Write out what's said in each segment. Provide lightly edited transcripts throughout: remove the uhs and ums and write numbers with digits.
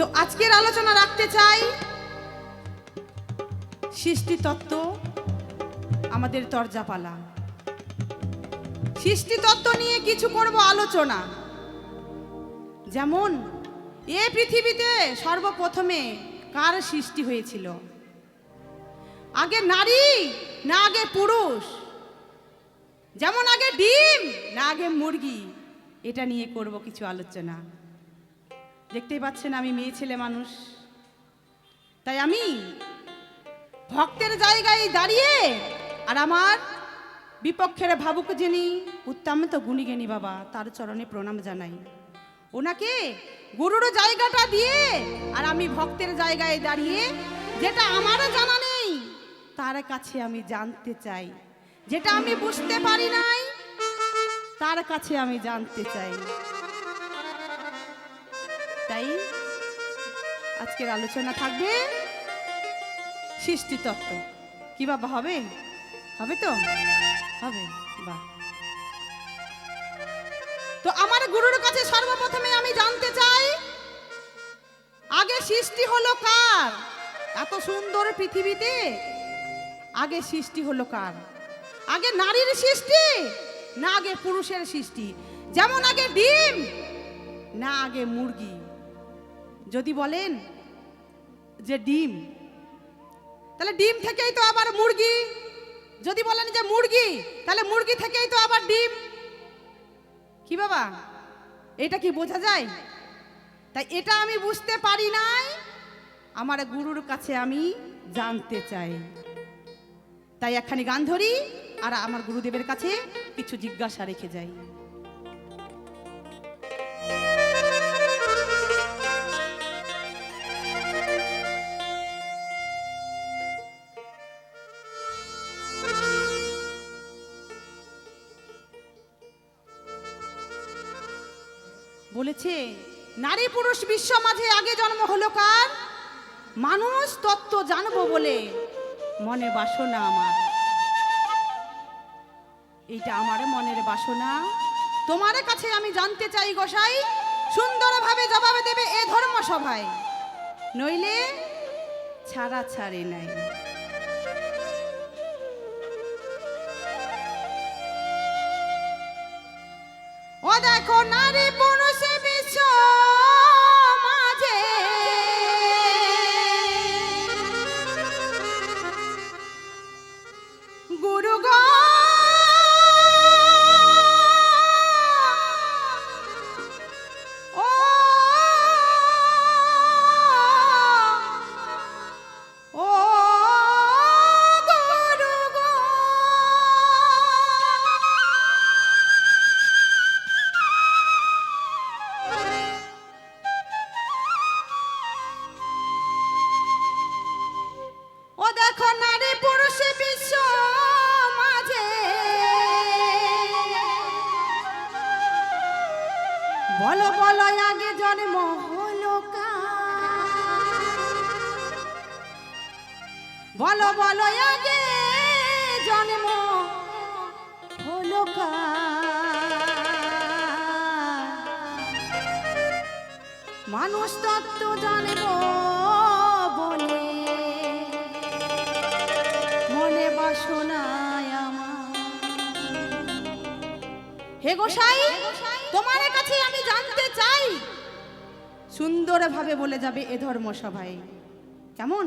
তো আজকের আলোচনা রাখতে চাই সৃষ্টি তত্ত্ব, আমাদের তরজাপালা। সৃষ্টি তত্ত্ব নিয়ে কিছু করব আলোচনা। যেমন এই পৃথিবীতে সর্বপ্রথমে কার সৃষ্টি হয়েছিল? আগে নারী না আগে পুরুষ? যেমন আগে ডিম না আগে মুরগি? এটা নিয়ে করব কিছু আলোচনা। দেখতেই পাচ্ছেন আমি মেয়ে ছেলে মানুষ, তাই আমি ভক্তের জায়গায় দাঁড়িয়ে আর আমার বিপক্ষের ভাবুক যিনি উত্তম গুণীজ্ঞানী বাবা, তার চরণে প্রণাম জানাই। ওনাকে গুরুর জায়গাটা দিয়ে আর আমি ভক্তের জায়গায় দাঁড়িয়ে যেটা আমার জানা নেই তার কাছে আমি জানতে চাই, যেটা আমি বুঝতে পারি নাই তার কাছে আমি জানতে চাই। তাই আজকের আলোচনা থাকবে সৃষ্টি তত্ত্ব। কি বাবা, হবে? হবে তো? হবে, বাহ। তো আমার গুরুর কাছে সর্বপ্রথমে আমি জানতে চাই, আগে সৃষ্টি হলো কার? এত সুন্দর পৃথিবীতে আগে সৃষ্টি হলো কার? আগে নারীর সৃষ্টি না আগে পুরুষের সৃষ্টি? যেমন আগে ডিম না আগে মুরগি? যদি বলেন যে ডিম, তাহলে ডিম থেকেই তো আবার মুরগি। যদি বলেন যে মুরগি, তাহলে মুরগি থেকেই তো আবার ডিম। কি বাবা, এটা কি বোঝা যায়? তাই এটা আমি বুঝতে পারি নাই, আমার গুরুর কাছে আমি জানতে চাই। তাই একখানি গান ধরি আর আমার গুরুদেবের কাছে কিছু জিজ্ঞাসা রেখে যাই। বলেছে নারী পুরুষ বিশ্ব মাঝে আগে জন্ম হলো কার? মানুষ তত্ত্ব জানবো বলে মনে বাসনা আমার। এইটা আমার মনের বাসনা, তোমার কাছে আমি জানতে চাই গোসাই। সুন্দরভাবে জবাব দেবে এ ধর্ম সভায়, নইলে ছাড়া ছাড়ে নাই। ও দেখো নারী পুরুষ বিশ্ব মাঝে গুরু গো ও ও গুরু গো ও দেখো নারী পুরুষ বিশ্ব মাঝে বলো বলো আগে জন্ম হলো কার? বলো বলো আগে জন্ম হলো কার? মানুষ তত্ত্ব জানবো বলে মনে বাসনায় আমার। হে গোসাই, তোমার কাছে আমি জানতে চাই। সুন্দরভাবে বলে যাবে এ ধর্ম সভায়। কেমন?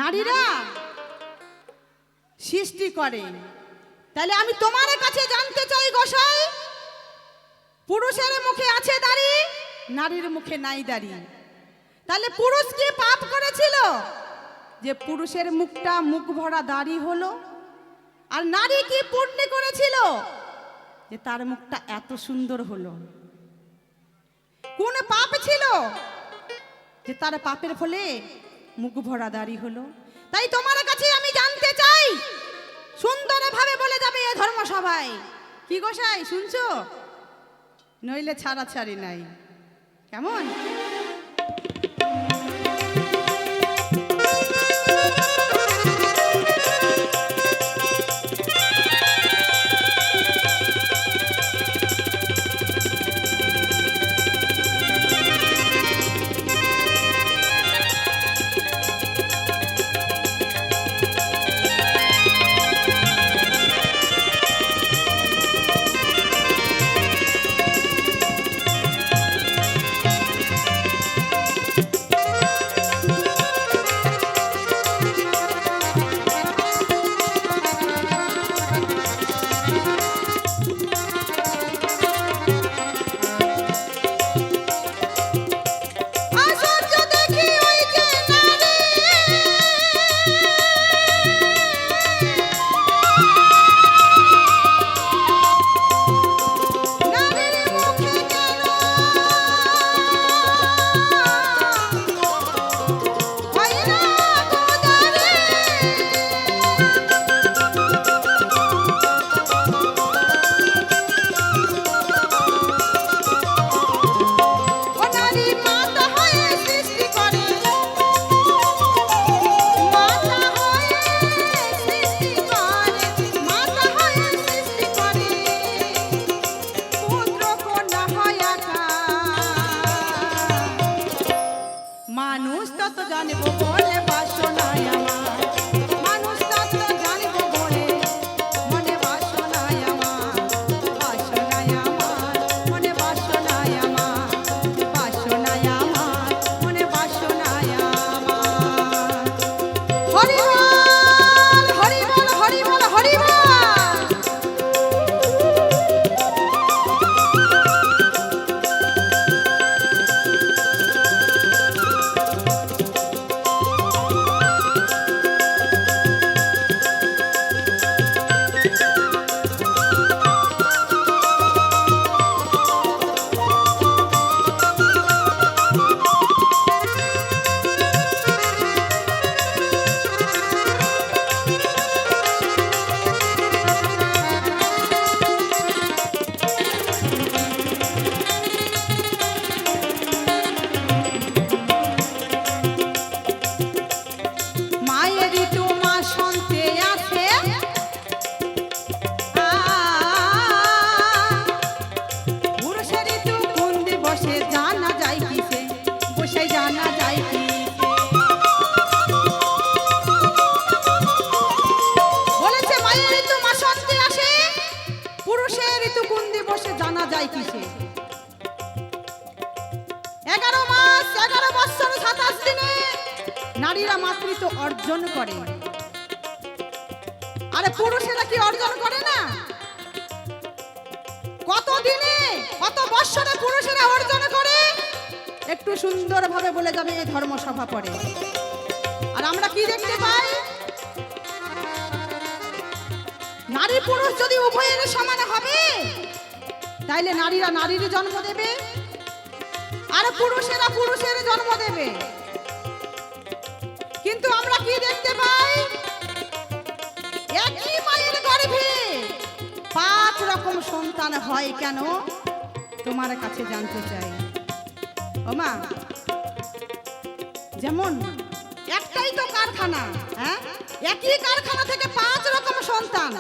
নারীরা সৃষ্টি করে। তাহলে আমি তোমার কাছে জানতে চাই গোসাই, পুরুষের মুখে আছে দাড়ি, নারীর মুখে নাই দাড়ি। তাহলে পুরুষ কি পাপ করেছিল যে পুরুষের মুখটা মুখ ভরা দাড়ি হলো? আর নারী কি পুণ্য করেছিল যে তার মুখটা এত সুন্দর হলো? কোন পাপ ছিল যে তার পাপের ফলে মুখ ভরা দাড়ি হলো? তাই তোমার কাছে আমি জানতে চাই, সুন্দরভাবে বলে যাবে এ ধর্মসভায়। কি গোসাই শুনছো? নইলে ছাড়াছাড়ি নাই। কেমন? নারীরা মাতৃত্ব অর্জন করে, আরে পুরুষেরা কি অর্জন করে না? কত দিনে কত বছরে পুরুষেরা অর্জন করে একটু সুন্দরভাবে বলে যাবে এই ধর্মসভা পড়ে। আর আমরা কি দেখতে পাই? নারী পুরুষ যদি উভয়ের সমান হবে তাইলে নারীরা নারীর জন্ম দেবে আর পুরুষেরা পুরুষের জন্ম দেবে। কিন্তু আমরা কি দেখতে পাই? একই মায়ের গর্ভে 5 রকম সন্তান হয় কেন? তোমার কাছে জানতে চাই। ও মা, যেমন একটাই তো কারখানা, হ্যাঁ, একই কারখানা থেকে 5 রকম সন্তান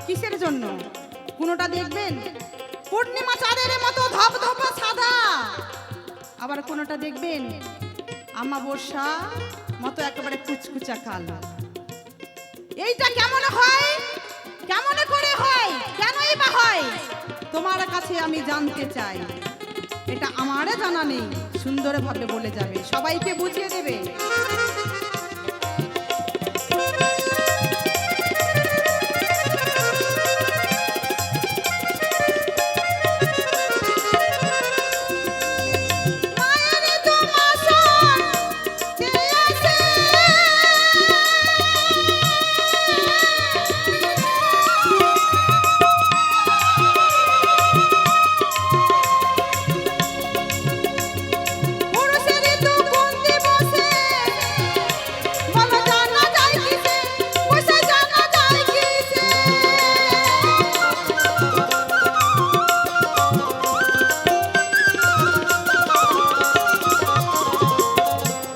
কিসের জন্য? কোনোটা দেখবেন পূর্ণিমা চাঁদের মতো ধপধপা সাদা, আবার কোনোটা দেখবেন আমাবস্যা মতো একেবারে কুচকুচা কালো। এইটা কেমন হয়? কেমন করে হয়? কেনই বা হয়? তোমার কাছে আমি জানতে চাই। এটা আমারে জানা নেই, সুন্দরভাবে বলে যাবে, সবাইকে বুঝিয়ে দেবে। মায়ের তোমাশন চেয়েছে পুরুষেরই তো বন্দি বসে বলো জানা যায় কিসে বসে জানা যায় কিসে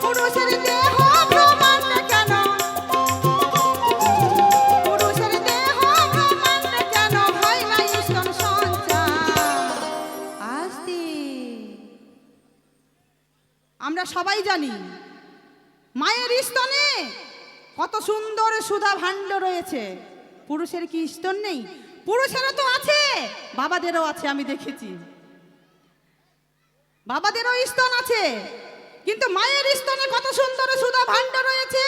পুরুষের দেহ ব্রহ্মাণ্ড কেন পুরুষের দেহ ব্রহ্মাণ্ড কেন হয় না স্তন সঞ্চার আস্তে আমরা সবাই জানি মায়ের স্তনে কত সুন্দর সুধা ভাণ্ড রয়েছে পুরুষের কি স্তন নেই পুরুষেরও তো আছে বাবাদেরও আছে আমি দেখেছি বাবাদেরও স্তন আছে কিন্তু মায়ের স্তনে কত সুন্দর সুধা ভাণ্ড রয়েছে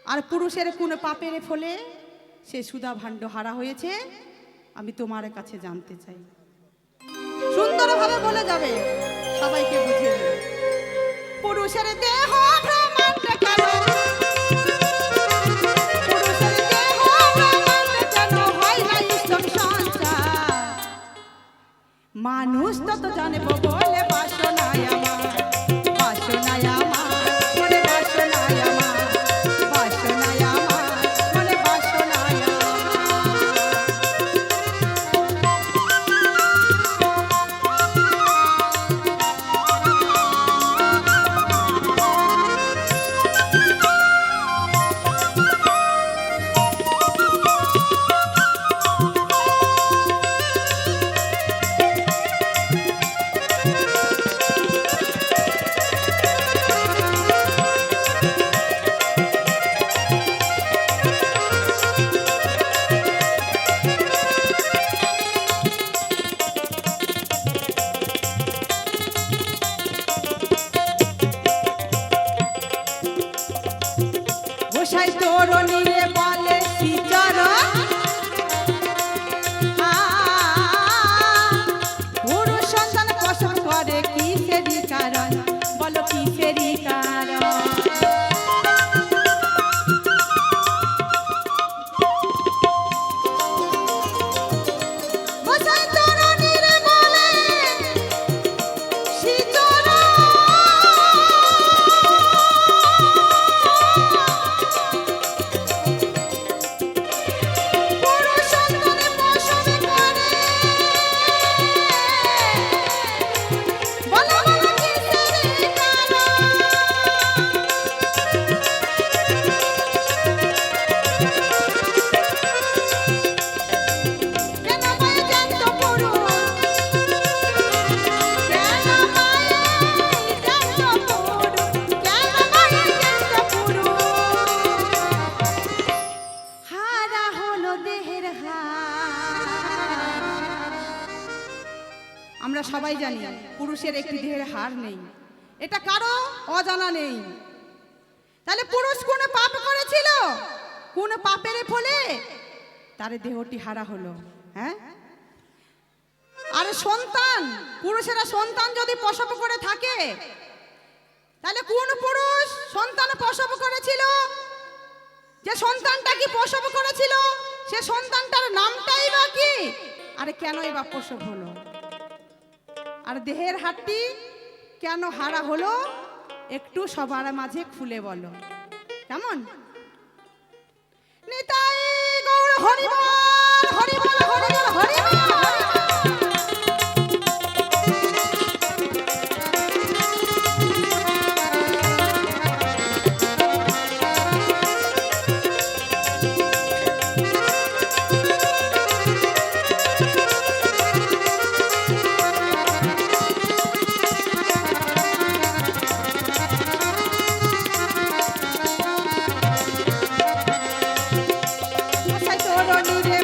আর পুরুষের কোন পাপের ফলে সে সুধা ভাণ্ড হারা হয়েছে আমি তোমার কাছে জানতে চাই সুন্দরভাবে বলে যাবে সবাইকে বুঝিয়ে দেবে পুরুষের দেহ ব্রহ্মাণ্ড কেন পুরুষের দেহ ব্রহ্মাণ্ড কেন হয় না স্তন সঞ্চার মানুষ তত জানবো বলে বাসনায় আমার বাসনায় আমার মনে বাসনায় আমার বাসনায় আমার মনে বাসনায় গোসাই তরুণীরে বলে শিচর পুরুষ সন্তান প্রসব করে কিসেরই কারণ বলো কিসেরই কারণ গোসাই তরুণীরে বলে শিচর পুরুষ সন্তানে প্রসব করে বলো বলো কিসেরই কারণ কেন মায়ে জ্যান্ত পুরুষ কেন মায়ে জ্যান্ত পুরুষ কেন মায়ে জ্যান্ত পুরুষ হারা হলো দেহের হার আমরা সবাই জানি পুরুষের একটি দেহের হার নেই এটা কারো অজানা নেই তাহলে পুরুষ কোন পাপ করেছিল কোন পাপের ফলে তার দেহটি হারা হলো হ্যাঁ আর সন্তান পুরুষেরা সন্তান যদি প্রসব করে থাকে তাহলে কোন পুরুষ সন্তান প্রসব করেছিল যে সন্তানটা কি প্রসব করেছিল সে সন্তানটার নামটাই বা কি আরে কেনই বা প্রসব হলো আর দেহের হাড়টি কেন হারা হলো একটু সবার মাঝে খুলে বলো কেমন নিতাই গৌর হরিবল হরিবল হরিবল হরিবল গোসাই তরুণীরে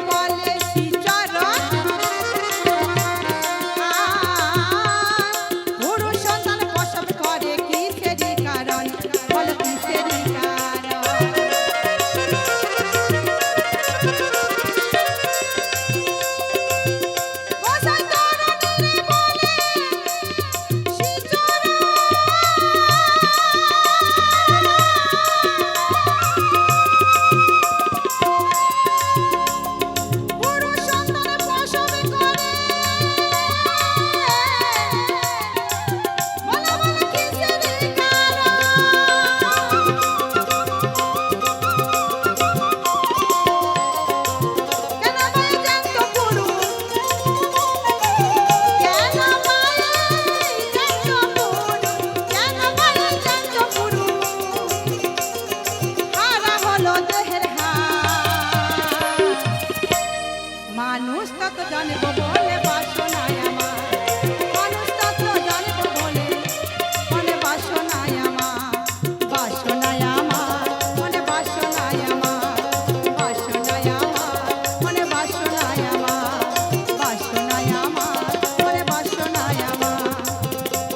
মানুষ তত জানবো বলে বাসনায় আমার, মানুষ তত জানবো বলে মনে বাসনায় আমার, বাসনায় আমার মনে বাসনায় আমার, বাসনায় আমার মনে বাসনায় আমার, বাসনায় আমার মনে বাসনায় আমার।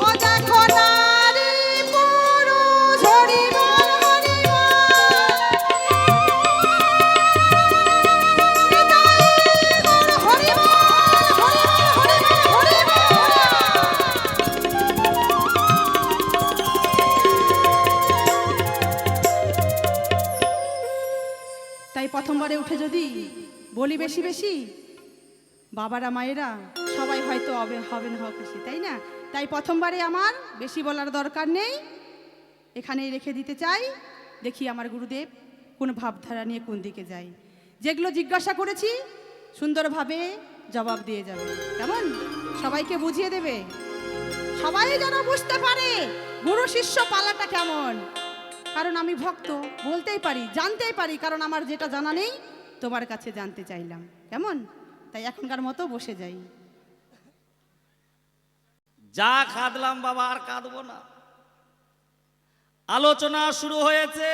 ও দেখো নারী পুরুষ হরিবল তাই প্রথমবারে উঠে যদি বলি বেশি বেশি, বাবারা মায়েরা সবাই হয়তো হবেন খুশি, তাই না? তাই প্রথমবারে আমার বেশি বলার দরকার নেই, এখানেই রেখে দিতে চাই। দেখি আমার গুরুদেব কোন ভাবধারা নিয়ে কোন দিকে যায়। যেগুলো জিজ্ঞাসা করেছি সুন্দরভাবে জবাব দিয়ে যাবে, কেমন? সবাইকে বুঝিয়ে দেবে, সবাই যেন বুঝতে পারে গুরু শিষ্য পালাটা কেমন। কারণ আমি ভক্ত, বলতেই পারি, জানতেই পারি, কারণ আমার যেটা জানা নেই তোমার কাছে জানতে চাইলাম, কেমন? তাই এখনকার মতো বসে যাই। যা কাঁদলাম বাবা, আর কাঁদবো না। আলোচনা শুরু হয়েছে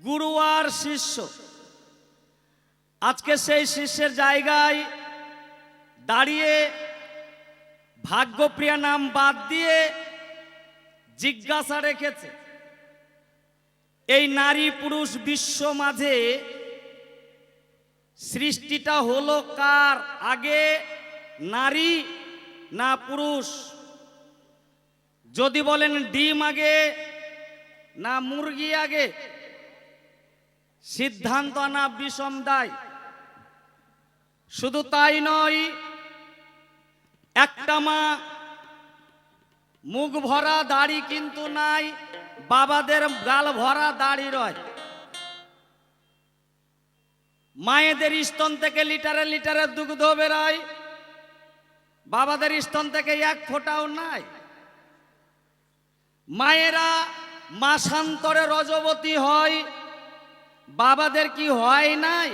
গুরু আর শিষ্য। আজকে সেই শিষ্যের জায়গায় দাঁড়িয়ে ভাগ্যপ্রিয়া নাম বাদ দিয়ে জিজ্ঞাসা রেখেছে, এই নারী পুরুষ বিশ্ব মাঝে সৃষ্টিটা হলো কার? আগে নারী না পুরুষ? যদি বলেন ডিম আগে না মুরগি আগে, সিদ্ধান্ত না বিষম দায়। শুধু তাই নয়, একটা মা মুখ ভরা দাড়ি কিন্তু নাই, বাবাদের গাল ভরা দাড়ি রয়। মায়েদের স্তন থেকে লিটারে লিটারে দুগ্ধ বেরোয়, বাবাদের স্তন থেকে এক ফোঁটাও নাই। মায়েরা মাসান্তরে রজবতী হয়, বাবাদের কি হয় নাই?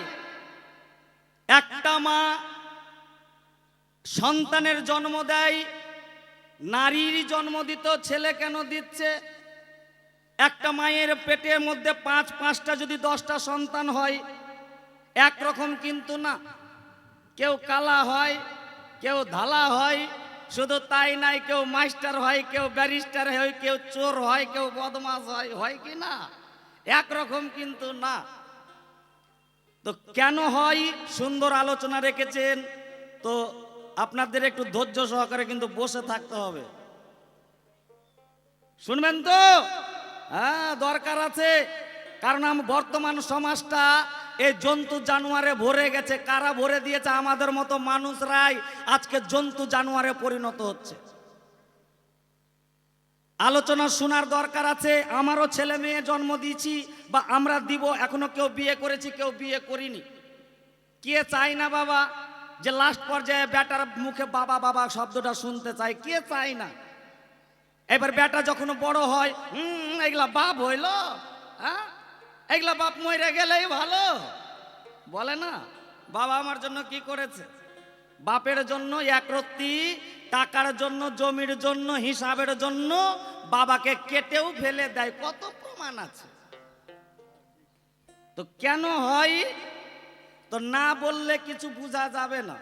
একটা মা সন্তানের জন্ম দেয়, নারীর জন্ম দিত, ছেলে কেন দিচ্ছে? একটা মায়ের পেটের মধ্যে পাঁচটা যদি 10টা সন্তান হয় একরকম কিন্তু না, কেউ কালা হয়, কেউ ধালা হয়। শুধু তাই নাই, কেউ মাস্টার হয়, কেউ ব্যারিস্টার হয়, কেউ চোর হয়, কেউ বদমাশ হয়, হয় কি না? একরকম কিন্তু না। তো কেন হয়? সুন্দর আলোচনা রেখেছেন, তো আপনাদের একটু ধৈর্য সহকারে কিন্তু বসে থাকতে হবে, শুনবেন তো? হ্যাঁ, দরকার আছে। কারণ বর্তমান সমাজটা এই জন্তু জানোয়ারে ভরে গেছে। কারা ভরে দিয়েছে? আমাদের মতো মানুষরাই আজকে জন্তু জানোয়ারে পরিণত হচ্ছে। আলোচনা শোনার দরকার আছে। আমারও ছেলে মেয়ে জন্ম দিয়েছি বা আমরা দিব, এখনো কেউ বিয়ে করেছি, কেউ বিয়ে করিনি। কে চাই না বাবা যে লাস্ট পর্যায়ে বেটার মুখে বাবা বাবা শব্দটা শুনতে চাই? কে চাই না? এবার বেটা যখন বড় হয়, এগুলা বাপ হইল, হ্যাঁ, এগুলা বাপ মরে গেলেই ভালো বলে না। বাবা আমার জন্য কি করেছে? বাপের জন্য একরত্তি, টাকার জন্য, জমির জন্য, হিসাবের জন্য বাবাকে কেটেও ফেলে দেয়। কত প্রমাণ আছে। তো কেন হয়? তো না বললে কিছু বোঝা যাবে না।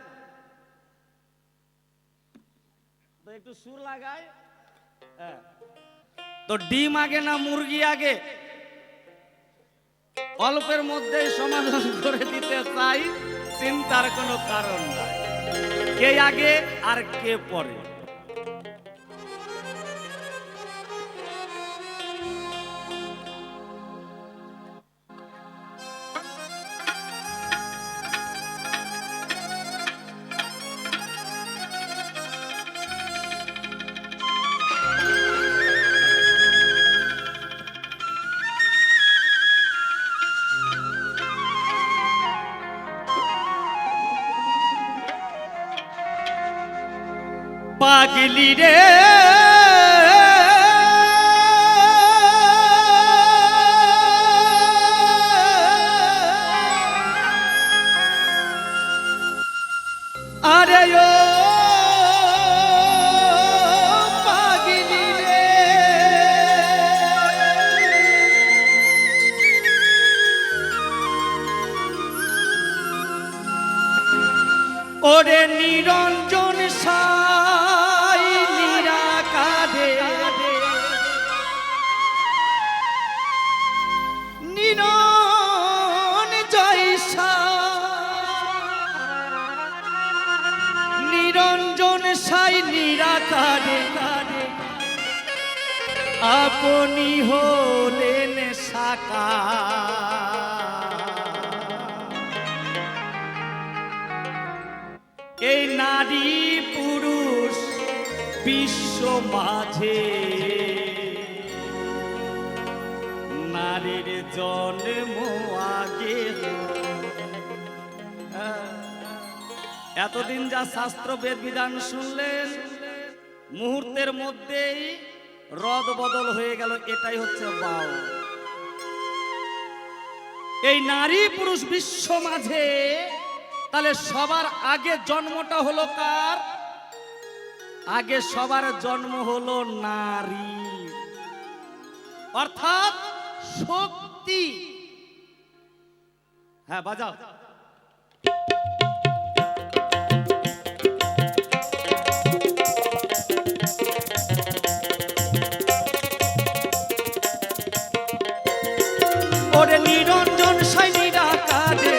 তো একটু সুর লাগায়। তো ডিম আগে না মুরগি আগে? অল্পের মধ্যেই সমাধান করে দিতে চাই, চিন্তার কোনো কারণ নাই। কে আগে আর কে পরে? পাগলি রে আরে ও পাগলি রে, ওরে নিরঞ্জন সাই নিরাকারে, নিরন জয়সা নিরঞ্জন সাই নিরাকারে, আপনি হলেন সাকার। এই নারী পুরুষ বিশ্ব মাঝে নারীর জন্ম আগে। এতদিন যা শাস্ত্র বেদ বিধান শুনলেন, মুহূর্তের মধ্যেই রদ বদল হয়ে গেল। এটাই হচ্ছে বাউ। এই নারী পুরুষ বিশ্ব মাঝে, তাহলে সবার আগে জন্মটা হলো কার? আগে সবার জন্ম হলো নারী, অর্থাৎ শক্তি। হ্যাঁ বাজাও। ওরে নিরঞ্জন সাই নিরাকারে,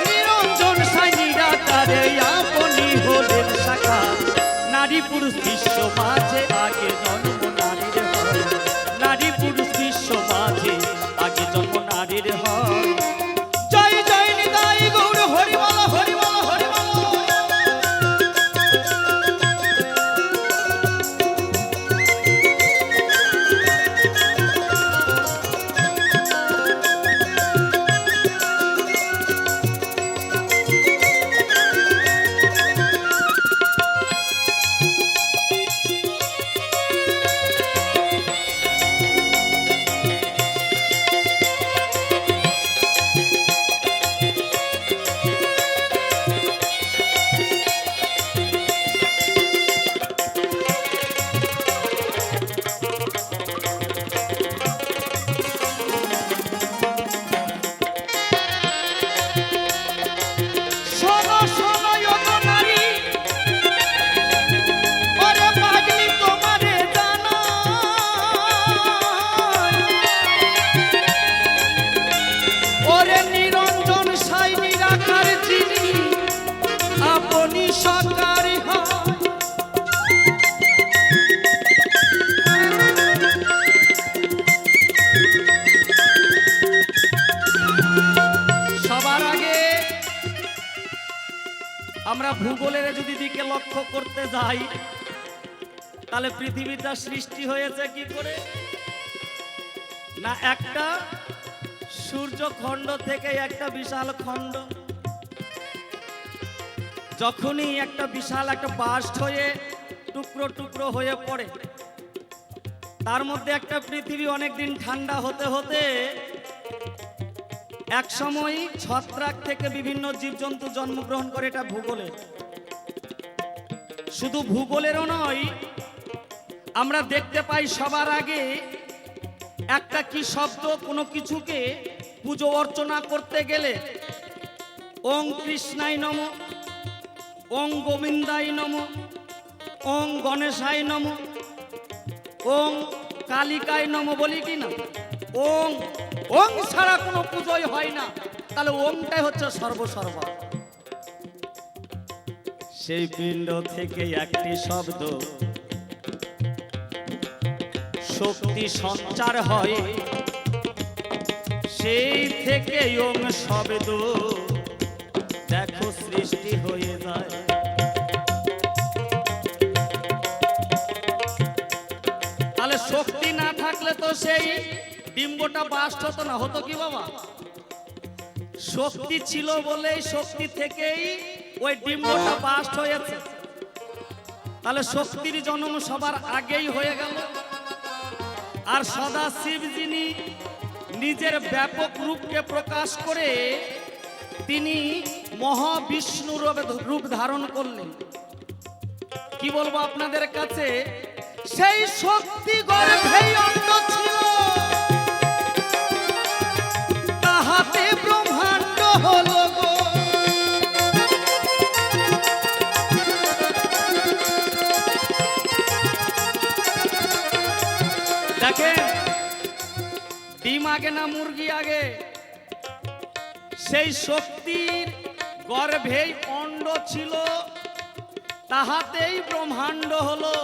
নিরঞ্জন সাই নিরাকারে, আপনি হলেন সাকার। নারী পুরুষ বিশ্ব মাঝে আগে জন্ম নারীর হয়, নারী পুরুষ বিশ্ব মাঝে আগে জন্ম নারীর হয়। জয় জয় নিতাই গৌর হরিবল হরিবল হরিবল। আমরা ভূগোলের যদি দিকে লক্ষ্য করতে যাই, তাহলে পৃথিবীটা সৃষ্টি হয়েছে কি করে? না একটা সূর্যখণ্ড থেকে একটা বিশাল খণ্ড। যখনই একটা বিশাল একটা বাস্ট হয়ে টুকরো টুকরো হয়ে পড়ে, তার মধ্যে একটা পৃথিবী অনেকদিন ঠান্ডা হতে হতে এক সময় ছত্রাক থেকে বিভিন্ন জীবজন্তু জন্মগ্রহণ করে। এটা ভূগোলে। শুধু ভূগোলেরও নয়, আমরা দেখতে পাই সবার আগে একটা কি শব্দ কোনো কিছুকে পুজো অর্চনা করতে গেলে, ওং কৃষ্ণায় নম, ওং গোবিন্দায় নম, ওং গণেশায় নম, ওং কালিকায় নম বলি কি না? ওং ওং ছাড়া কোনো পুজোই হয় না। তাহলে ওংটাই হচ্ছে সর্বসর্বা। সেই পিণ্ড থেকে একটি শব্দ শক্তি সঞ্চার হয়, সেই থেকে ওং শব্দ দেখো সৃষ্টি হয়ে যায়। তাহলে শক্তি না থাকলে তো সেই ডিম্বটা বাস্ট হতো না। হতো কি বাবা? শক্তি ছিল বলেই শক্তি থেকেই ওই ডিম্বটা বাস্ট হয়েছে। তাহলে শক্তির জন্ম সবার আগেই হয়ে গেল। আর সদা শিব যিনি নিজের ব্যাপক রূপকে প্রকাশ করে তিনি মহাবিষ্ণু রূপ ধারণ করলেন। কি বলবো আপনাদের কাছে, সেই শক্তি গর্ভেই অন্ন ছিল, তাহাতে ব্রহ্মাণ্ড হলো গো। দেখেন, ডিম আগে না মুরগি আগে? সেই শক্তির গর্ভেই অণ্ড ছিল, তাহাতেই ব্রহ্মাণ্ড হলো,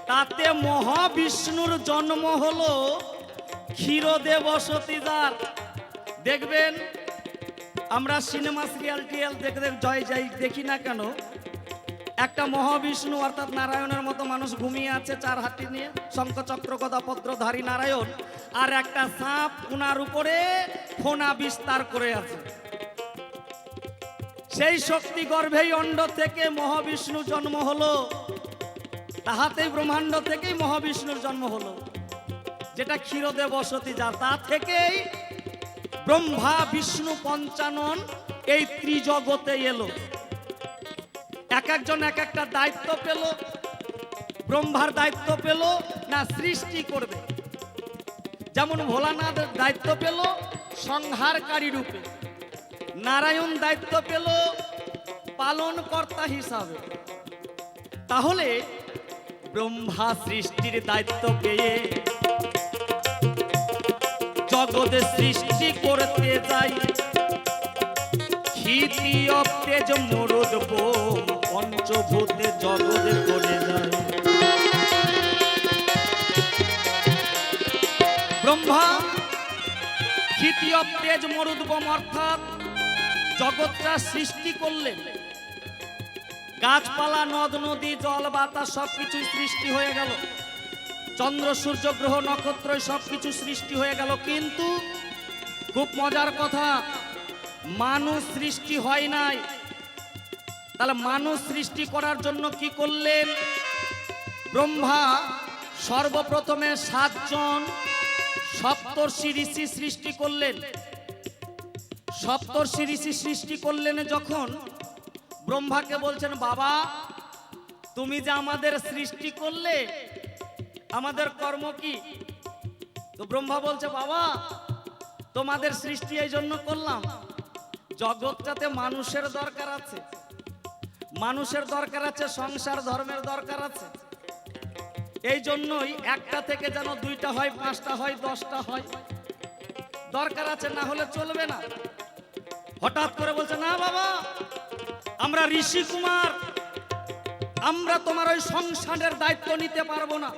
তাতে মহাবিষ্ণুর জন্ম হলো ক্ষীরদেব সতীদার। দেখবেন আমরা সিনেমা সিরিয়াল টিয়াল দেখতে জয় যাই দেখি না কেন, একটা মহাবিষ্ণু অর্থাৎ নারায়ণের মতো মানুষ ঘুমিয়ে আছে চার হাতি নিয়ে, শঙ্খচক্র গদা পত্রধারী নারায়ণ, আর একটা সাপ উনার উপরে ফোনা বিস্তার করে আছে। সেই শক্তি গর্ভেই অণ্ড থেকে মহাবিষ্ণু জন্ম হলো, তাহাতেই ব্রহ্মাণ্ড থেকেই মহাবিষ্ণুর জন্ম হলো, যেটা ক্ষীরদেব সতীদার। তা থেকেই ব্রহ্মা বিষ্ণু পঞ্চানন এই ত্রিজগতে এলো। এক একজন এক একটা দায়িত্ব পেল। ব্রহ্মার দায়িত্ব পেল না সৃষ্টি করবে, যেমন ভোলানাথের দায়িত্ব পেল সংহারকারী রূপে, নারায়ণ দায়িত্ব পেল পালনকর্তা হিসাবে। তাহলে ব্রহ্মা সৃষ্টির দায়িত্ব পেয়ে জগতে সৃষ্টি করতে যাই, ক্ষিতি অতেজ মরুদ বোম পঞ্চভূতে জগতে করে যায়। ব্রহ্মা ক্ষিতি অতেজ মরুদ বোম অর্থাৎ জগৎটা সৃষ্টি করলেন। গাছপালা, নদ নদী, জল বাতাস সবকিছু সৃষ্টি হয়ে গেল, চন্দ্র সূর্য গ্রহ নক্ষত্র সবকিছু সৃষ্টি হয়ে গেল। কিন্তু খুব মজার কথা, মানুষ সৃষ্টি হয় নাই। তাহলে মানুষ সৃষ্টি করার জন্য কি করলেন? ব্রহ্মা সর্বপ্রথমে 7 জন সপ্তর্ষি ঋষি সৃষ্টি করলেন। সপ্তর্ষি ঋষি সৃষ্টি করলেন যখন, ব্রহ্মাকে বলছেন, বাবা তুমি যে আমাদের সৃষ্টি করলে, আমাদের কর্ম কি? তো ব্রহ্মা বলছে, বাবা তোমাদের সৃষ্টি এই জন্য করলাম, জগৎটাতে মানুষের দরকার আছে, মানুষের দরকার আছে, সংসার ধর্মের দরকার আছে। এই জন্যই একটা থেকে যেন 2টা হয়, 5টা হয়, 10টা হয়, দরকার আছে, না হলে চলবে না। হঠাৎ করে বলছে, না বাবা আমরা ঋষি কুমার, আমরা তোমার ওই সংসারের দায়িত্ব নিতে পারবো না,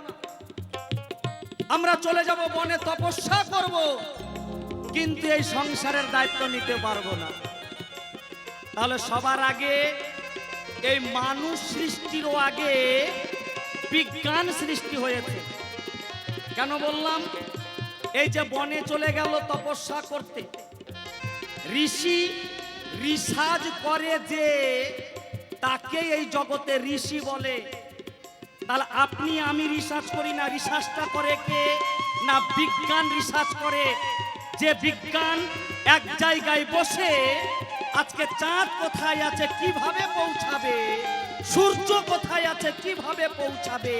আমরা চলে যাব বনে তপস্যা করব, কিন্তু এই সংসারের দায়িত্ব নিতে পারবো না। তাহলে সবার আগে এই মানুষ সৃষ্টিরও আগে বিজ্ঞান সৃষ্টি হয়েছে। কেন বললাম? এই যে বনে চলে গেল তপস্যা করতে, ঋষি রিসার্চ করে যে তাকে এই জগতে ঋষি বলে। তাহলে আপনি আমি রিসার্চ করি না, রিসার্চটা করে কে? না বিজ্ঞান রিসার্চ করে। যে বিজ্ঞান এক জায়গায় বসে আজকে চাঁদ কোথায় আছে কিভাবে পৌঁছাবে, সূর্য কোথায় আছে কিভাবে পৌঁছাবে,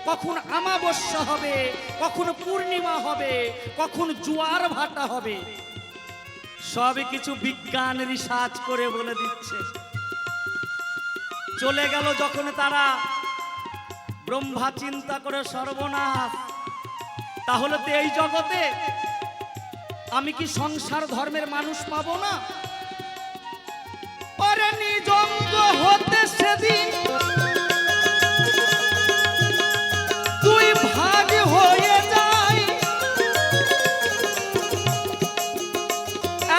কখন অমাবস্যা হবে, কখন পূর্ণিমা হবে, কখন জোয়ার ভাটা হবে, সবই কিছু বিজ্ঞান রিসার্চ করে বলে দিচ্ছে। চলে গেল যখন তারা, ব্রহ্মা চিন্তা করে সর্বনাশ, তাহলে তো এই জগতে আমি কি সংসার ধর্মের মানুষ পাবো না? পরে নিজঙ্গ হতে সেদিন 2 ভাগ হয়ে যায়,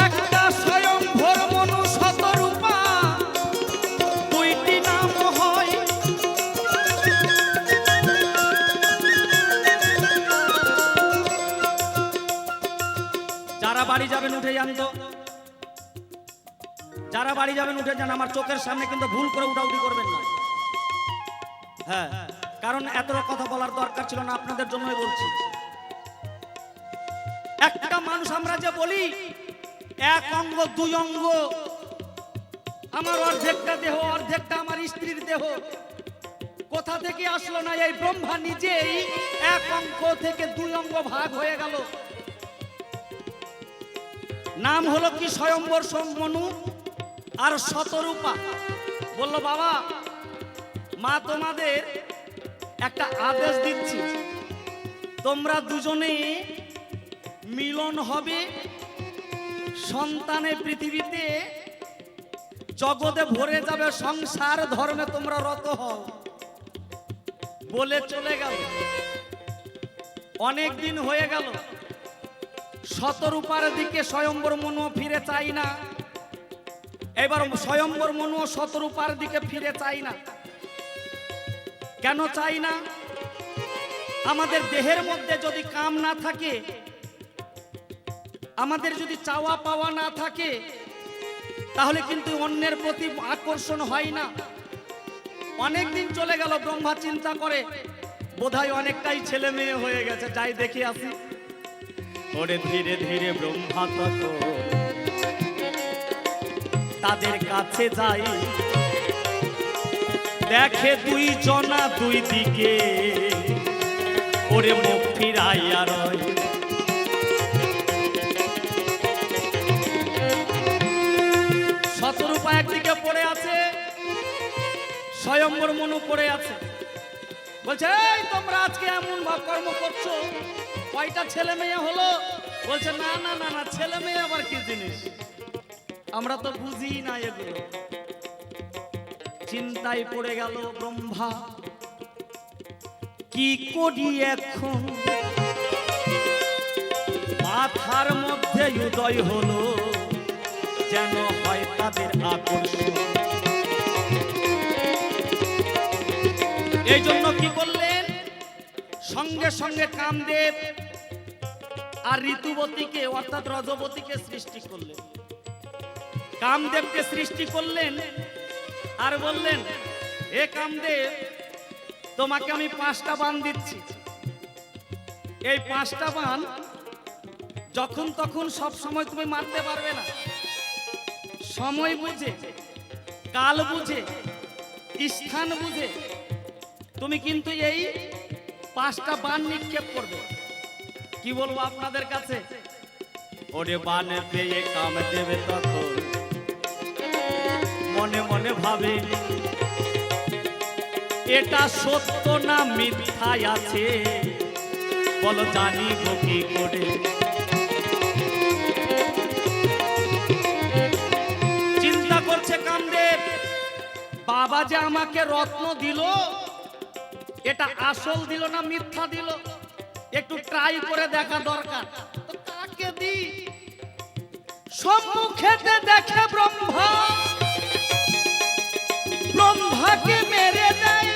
একটা স্বয়ংভর মনু শতরূপা, 2টি নাম হয়। যারা বাড়ি যাবেন উঠে যান তো, যারা বাড়ি যাবেন উঠে যান, আমার চোখের সামনে কিন্তু ভুল করে উঠাউঠি করবেন না। হ্যাঁ, কারণ এতটা কথা বলার দরকার ছিল না, আপনাদের জন্যই বলছি। একটা মানুষ আমরা যে বলি 1 অঙ্গ 2 অঙ্গ, আমার অর্ধেকটা দেহ, অর্ধেকটা আমার স্ত্রীর দেহ। কোথা থেকে আসলো না? এই ব্রহ্মা নিজেই এক অঙ্ক থেকে দুই অঙ্গ ভাগ হয়ে গেল। নাম হলো কি? স্বয়ম্বর মনু আর শতরূপা। বলল বাবা, মা তোমাদের একটা আদেশ দিচ্ছি, তোমরা দুজনে মিলন হবে, সন্তানে পৃথিবীতে জগতে ভরে যাবে, সংসার ধর্মে তোমরা রত হও। বলে চলে গেল। অনেক দিন হয়ে গেল, শতরূপার দিকে স্বয়ম্বর মনু ফিরে চাই না। এবার স্বয়ম্বর মনু শতরূপার দিকে ফিরে চাই না। কেন চাই না? আমাদের দেহের মধ্যে যদি কাম না থাকে, আমাদের যদি চাওয়া পাওয়া না থাকে, তাহলে কিন্তু অন্যের প্রতি আকর্ষণ হয় না। অনেক দিন চলে গেল, ব্রহ্মা চিন্তা করে বোধহয় অনেকটাই ছেলে মেয়ে হয়ে গেছে, যাই দেখে আসি। ওরে ধীরে ধীরে ব্রহ্মা তখন তাদের কাছে যাই, দেখে দুই জনা দুই দিকে, ওরে মুখ ফিরাইয়া রয়। শতরূপা একদিকে পড়ে আছে, স্বয়ম্বর মনু পড়ে আছে। বলছে, এই তোমরা আজকে এমন ভাব কর্ম করছো, কয়টা ছেলে মেয়ে হলো? বলছে, না না না না, ছেলে মেয়ে আবার কি জিনিস, আমরা তো বুঝি না এগুলো। চিন্তায় পড়ে গেল ব্রহ্মা, কি করি এখন? মাথার মধ্যে উদয় হলো, যেন হয় তাদের আকর্ষণ। এই জন্য কি করলেন? সঙ্গে সঙ্গে কামদেব আর ঋতুবতীকে অর্থাৎ রজবতীকে সৃষ্টি করলেন। কামদেবকে সৃষ্টি করলেন আর বললেন, হে কামদেব, তোমাকে আমি 5টা বাণ দিচ্ছি। এই 5টা বাণ যখন তখন সব সময় তুমি মারতে পারবে না। সময় বুঝে, কাল বুঝে, স্থান বুঝে তুমি কিন্তু এই 5টা বাণ নিক্ষেপ করবে। কি বলবো আপনাদের কাছে? ওরে বাণ পেয়ে কামদেব তখন মনে মনে ভাবে, এটা সত্য না মিথ্যায় আছে, বলো জানিব কি করে? চিন্তা করছে কামদেব, বাবা যে আমাকে রত্ন দিল, এটা আসল দিল না মিথ্যা দিল, একটু ট্রাই করে দেখা দরকার। তো কাকে দি? সম্মুখেতে দেখে ব্রহ্মা, ব্রহ্মাকে মেরে দেয়।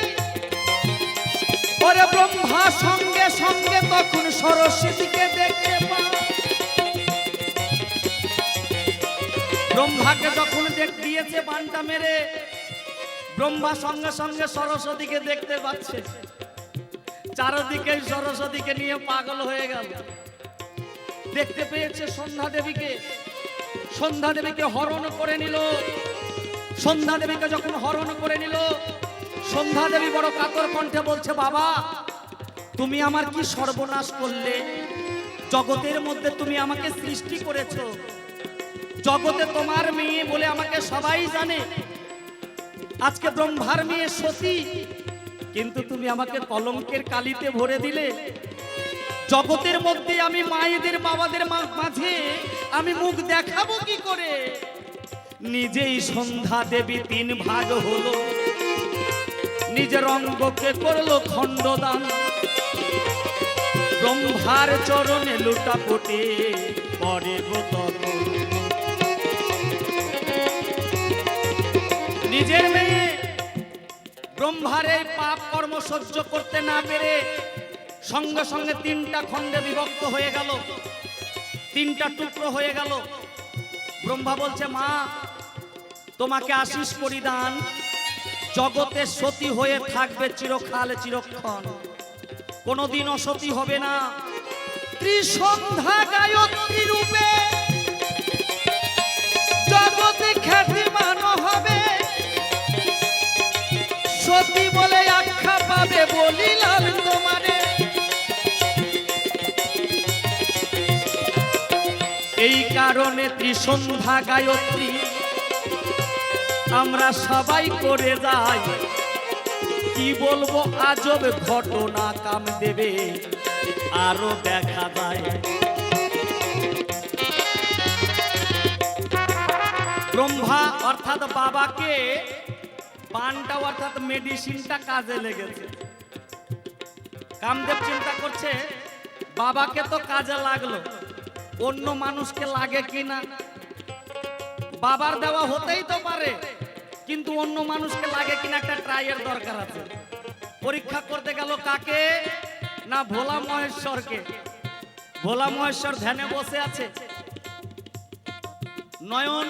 ওরে ব্রহ্মা সঙ্গে সঙ্গে তখন সরস্বতীকে দেখতে পায়। ব্রহ্মাকে যখন দিয়েছে বাণটা মেরে, ব্রহ্মা সঙ্গে সঙ্গে সরস্বতীকে দেখতে পাচ্ছে। চারদিকে সরস্বতীকে নিয়ে পাগল হয়ে গেল। দেখতে পেয়েছে সন্ধ্যা দেবীকে, সন্ধ্যা দেবীকে হরণ করে নিল। সন্ধ্যা দেবীকে যখন হরণ করে নিল, সন্ধ্যা দেবী বড় কাতর কণ্ঠে বলছে, বাবা তুমি আমার কি সর্বনাশ করলে? জগতের মধ্যে তুমি আমাকে সৃষ্টি করেছো, জগতে তোমার মেয়ে বলে আমাকে সবাই জানে। আজকে ব্রহ্মার মেয়ে সতী, কিন্তু তুমি আমাকে কলঙ্কের কালিতে ভরে দিলে। জগতের মধ্যে আমি মায়েদের বাবাদের মাঝে আমি মুখ দেখাবো কি করে? নিজেই সন্ধ্যা দেবী 3 ভাগ হলো, নিজের অঙ্গকে করলো খণ্ডদান। ব্রহ্মার চরণে লুটাপুটি করে নিজের মেয়ে ব্রহ্মার এই পাপ কর্ম সহ্য করতে না পেরে সঙ্গে সঙ্গে 3টা খণ্ডে বিভক্ত হয়ে গেল, 3টা টুকরো হয়ে গেল। ব্রহ্মা বলছে, মা তোমাকে আশীষ পরিদান, জগতে সতী হয়ে থাকবে চিরকাল চিরক্ষণ, কোনদিন অসতী হবে না। ত্রিসন্ধ্যা গায়ত্রী রূপে জগতে খ্যাতিমান হবে। ত্রিসন্ধ্যা গায়ত্রী আমরা সবাই করে যাই, কি বলবো আজব ঘটনা কাম দেবে আরো দেখা যায়। ব্রহ্মা অর্থাৎ বাবাকে পানটা অর্থাৎ মেডিসিনটা কাজে লেগেছে। কামদেব চিন্তা করছে বাবাকে তো কাজে লাগলো, অন্য মানুষকে লাগে কিনা। বাবার দেওয়া হতেই তো পারে, কিন্তু অন্য মানুষকে লাগে কিনা একটা ট্রাইয়ের দরকার আছে। পরীক্ষা করতে গেল কাকে না, ভোলা মহেশ্বরকে। ভোলা মহেশ্বর ধ্যানে বসে আছে, নয়ন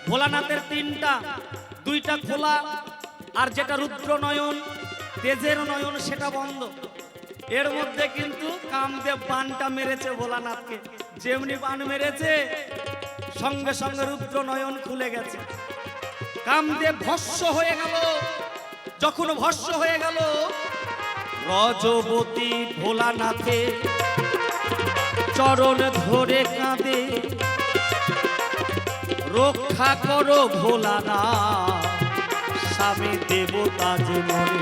ভোলানাথের তিনটা, দুইটা খোলা, আর যেটা রুদ্র নয়ন তেজের নয়ন সেটা বন্ধ। এর মধ্যে কিন্তু কামদেব বানটা মেরেছে ভোলানাথকে, যেমনি বান মেরেছে সঙ্গে সঙ্গে রুদ্র নয়ন খুলে গেছে। কামদেব ভস্য হয়ে গেল। যখন ভস্য হয়ে গেল, রজবতী ভোলানাথে চরণ ধরে কাঁদে, রক্ষা করো ভোলানাথ, স্বামী দেবতা যে মরে।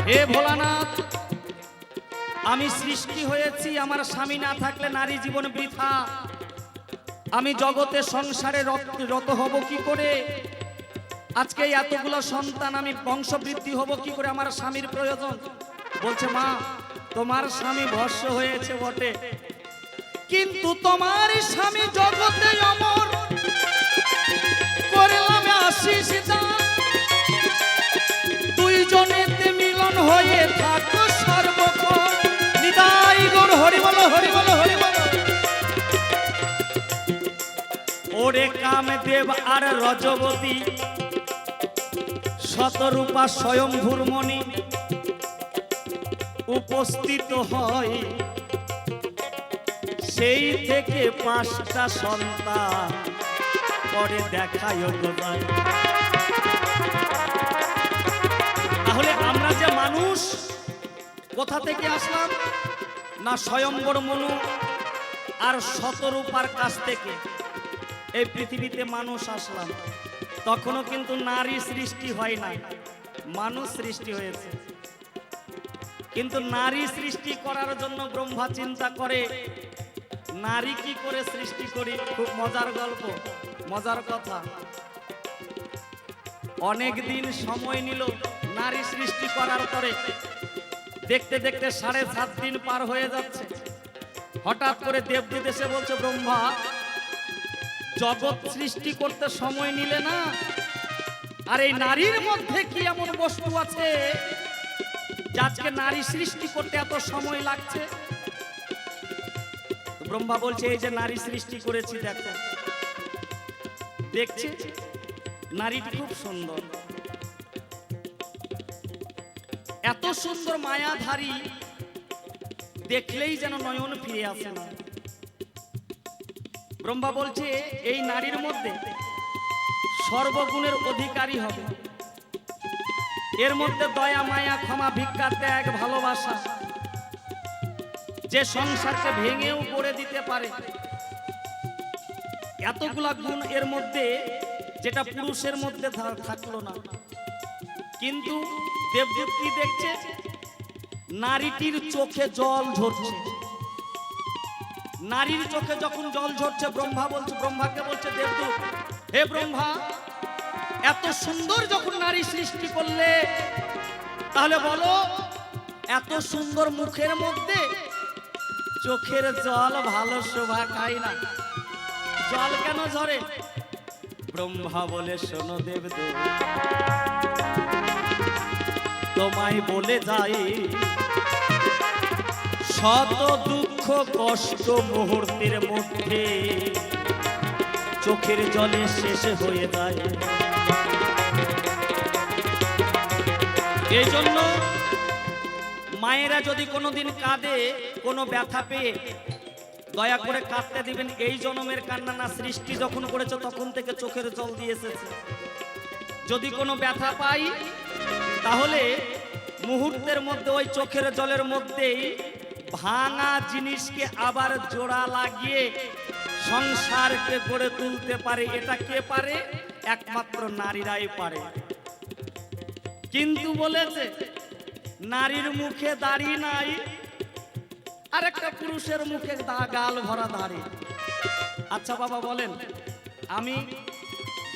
হে ভোলানাথ, আমি সৃষ্টি হয়েছি, আমার স্বামী না থাকলে নারী জীবন বৃথা। আমি জগতে সংসারে রত হব কি করে? আজকে এতগুলো সন্তান, আমি বংশবৃদ্ধি হব কি করে? আমার স্বামীর প্রয়োজন। বলছে মা, তোমার স্বামী ভস্য হয়েছে বটে, কিন্তু তোমার স্বামী জগতে অমর। করলাম আশিস দান, দুইজনেতে মিলন হয়ে থাকো সর্বক্ষণ। নিতাই গৌর হরি বলো, হরি বলো, হরি বলো। ওরে কামদেব আর রজবতী শতরূপা স্বয়ংভূর মণি উপস্থিত হয়, সেই থেকে 5টা সন্তান পরে দেখায় যায়। তাহলে আমরা যে মানুষ কোথা থেকে আসলাম না, স্বয়ম্বর মনু আর শতরূপার কাছ থেকে এই পৃথিবীতে মানুষ আসলাম। তখনও কিন্তু নারী সৃষ্টি হয় না, মানুষ সৃষ্টি হয়েছে। কিন্তু নারী সৃষ্টি করার জন্য ব্রহ্মা চিন্তা করে নারী কি করে সৃষ্টি করি। খুব মজার গল্প, মজার কথা। অনেক দিন সময় নিল নারী সৃষ্টি করার পরে, দেখতে দেখতে 7.5 দিন পার হয়ে যাচ্ছে। হঠাৎ করে দেবদূত এসে বলছে, ব্রহ্মা, জগৎ সৃষ্টি করতে সময় নিলে না, আর এই নারীর মধ্যে কি এমন বস্তু আছে যে আজকে নারী সৃষ্টি করতে এত সময় লাগছে? ব্রহ্মা বলছে, এই যে নারী সৃষ্টি করেছি, দেখো। দেখছে নারীটি খুব সুন্দর, এত সুন্দর মায়াধারী, দেখলেই যেন নয়ন ফিরে আসে না। ব্রহ্মা বলছে, এই নারীর মধ্যে সর্বগুণের অধিকারী হবে। এর মধ্যে দয়া, মায়া, ক্ষমা, ভিক্ষা, ত্যাগ, ভালোবাসা, যে সংসারকে ভেঙেও করে দিতে পারে, এতগুলা গুণ এর মধ্যে, যেটা পুরুষের মধ্যে থাকলো না। কিন্তু দেবদূত কি দেখছে? নারীটির চোখে জল ঝরছে। নারীর চোখে যখন জল ঝরছে, ব্রহ্মাকে বলছে দেবদূত, হে ব্রহ্মা, এত সুন্দর যখন নারী সৃষ্টি করলে, তাহলে বলো, এত সুন্দর মুখের মধ্যে চোখের জল ভালো শোভা খায় না, জল কেন ঝরে? ব্রহ্মা বলে, শোনো দেবদূত, তোমায় বলে যাই, শত দুঃখ কষ্ট মুহূর্তের মধ্যে চোখের জলে শেষ হয়ে যায়। এই জন্য মায়েরা যদি কোনোদিন কাঁদে, কোনো ব্যথা পেয়ে, দয়া করে কাঁদতে দিবেন। এই জন্মের কান্না না, সৃষ্টি যখন করেছে তখন থেকে চোখের জল দিয়ে এসেছে। যদি কোনো ব্যথা পাই, তাহলে মুহূর্তের মধ্যে ওই চোখের জলের মধ্যেই ভাঙা জিনিসকে আবার জোড়া লাগিয়ে সংসারকে গড়ে তুলতে পারে। এটা কে পারে? একমাত্র নারীরাই পারে। কিন্তু বলেছে নারীর মুখে দাড়ি নাই, আর একটা পুরুষের মুখে গাল ভরা দাড়ি। আচ্ছা বাবা বলেন, আমি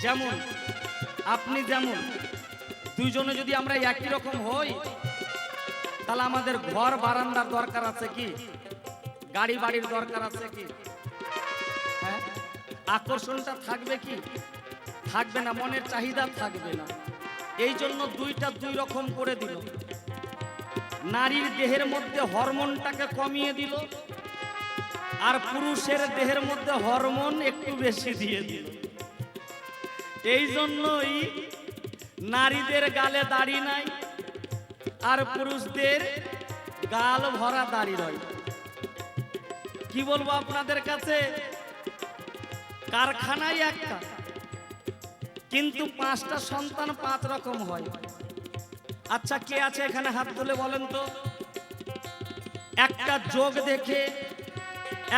যেমন আপনি যেমন দুইজনে যদি আমরা একই রকম হই, তাহলে আমাদের ঘর বারান্দার দরকার আছে কি? গাড়ি বাড়ির দরকার আছে কি? হ্যাঁ, আকর্ষণটা থাকবে কি? থাকবে না, মনের চাহিদা থাকবে না। এই জন্য দুইটা দুই রকম করে দিল। নারীর দেহের মধ্যে হরমোনটাকে কমিয়ে দিল, আর পুরুষের দেহের মধ্যে হরমোন একটু বেশি দিয়ে দিল। এই জন্যই নারীদের গালে দাড়ি নাই, আর পুরুষদের গাল ভরা দাড়ি রয়। কি বলবো আপনাদের কাছে, কারখানাই একটা, কিন্তু 5টা সন্তান 5 রকম হয়। আচ্ছা কে আছে এখানে হাত তুলে বলেন তো, একটা যোগ দেখে,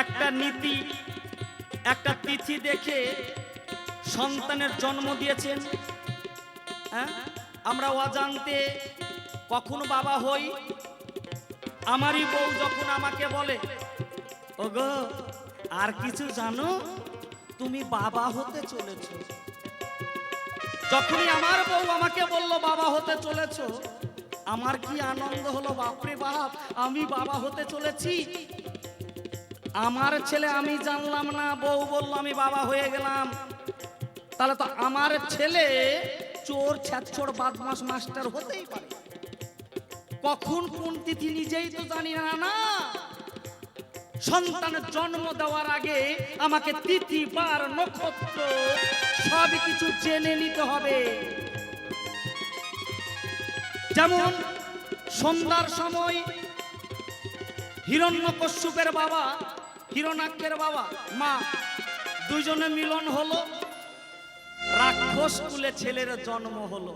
একটা নীতি, একটা তিথি দেখে সন্তানের জন্ম দিয়েছেন? হ্যাঁ, আমরা অজান্তে কখন বাবা হই। আমারই বউ যখন আমাকে বলে, ওগো আর কিছু জানো, তুমি বাবা হতে চলেছো। যখনই আমার বউ আমাকে বললো বাবা হতে চলেছো, আমার কি আনন্দ হলো, বাপরে বাপ আমি বাবা হতে চলেছি। আমার ছেলে আমি জানলাম না, বউ বললো আমি বাবা হয়ে গেলাম, তাহলে তো আমার ছেলে চোর ছ্যাচর বদমাশ মাস্টার হতেই পারে। কখন কোন তিথি নিজেই তো জানি না। না, সন্তানের জন্ম দেওয়ার আগে আমাকে তিথি বার নক্ষত্র সব কিছু জেনে নিতে হবে। যেমন সন্ধ্যার সময় হিরণ্যকশ্যপের বাবা, হিরণ্যাক্ষের বাবা মা দুইজনে মিলন হলো, রাক্ষস কুলে ছেলের জন্ম হলো।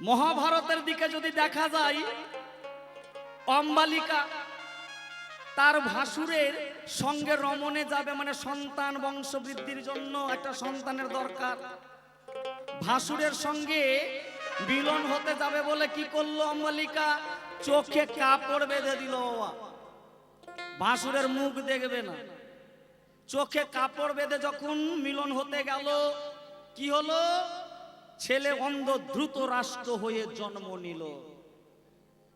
মহাভারতের দিকে যদি দেখা যায়, অম্বালিকা তার ভাসুরের সঙ্গে রমণে যাবে, মানে সন্তান বংশবৃদ্ধির জন্য একটা সন্তানের দরকার। ভাসুরের সঙ্গে মিলন হতে যাবে বলে কি করলো অম্বালিকা? চোখে কাপড় বেঁধে দিল। ভাসুরের মুখ দেখবে না, চোখে কাপড় বেঁধে যখন মিলন হতে গেল, কি হলো? ছেলে অন্ধ দ্রুত রাষ্ট্র হয়ে জন্ম নিল।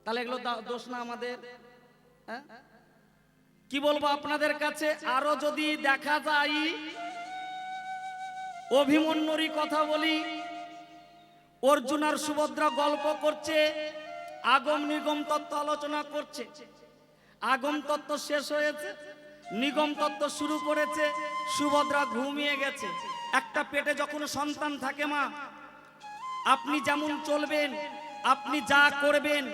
তাহলে এগুলো দোষ না আমাদের? হ্যাঁ, কি বলবো আপনাদের কাছে। আরো যদি দেখা যায়, অভিমন্যুরই কথা বলি। অর্জুন আর সুভদ্রা গল্প করছে, আগম নিগম তত্ত্ব আলোচনা করছে। আগম তত্ত্ব শেষ হয়েছে, নিগম তত্ত্ব শুরু করেছে। সুভদ্রা ঘুমিয়ে গেছে। একটা পেটে যখন সন্তান থাকে মা, আপনি যেমন চলবেন, আপনি যা করবেন,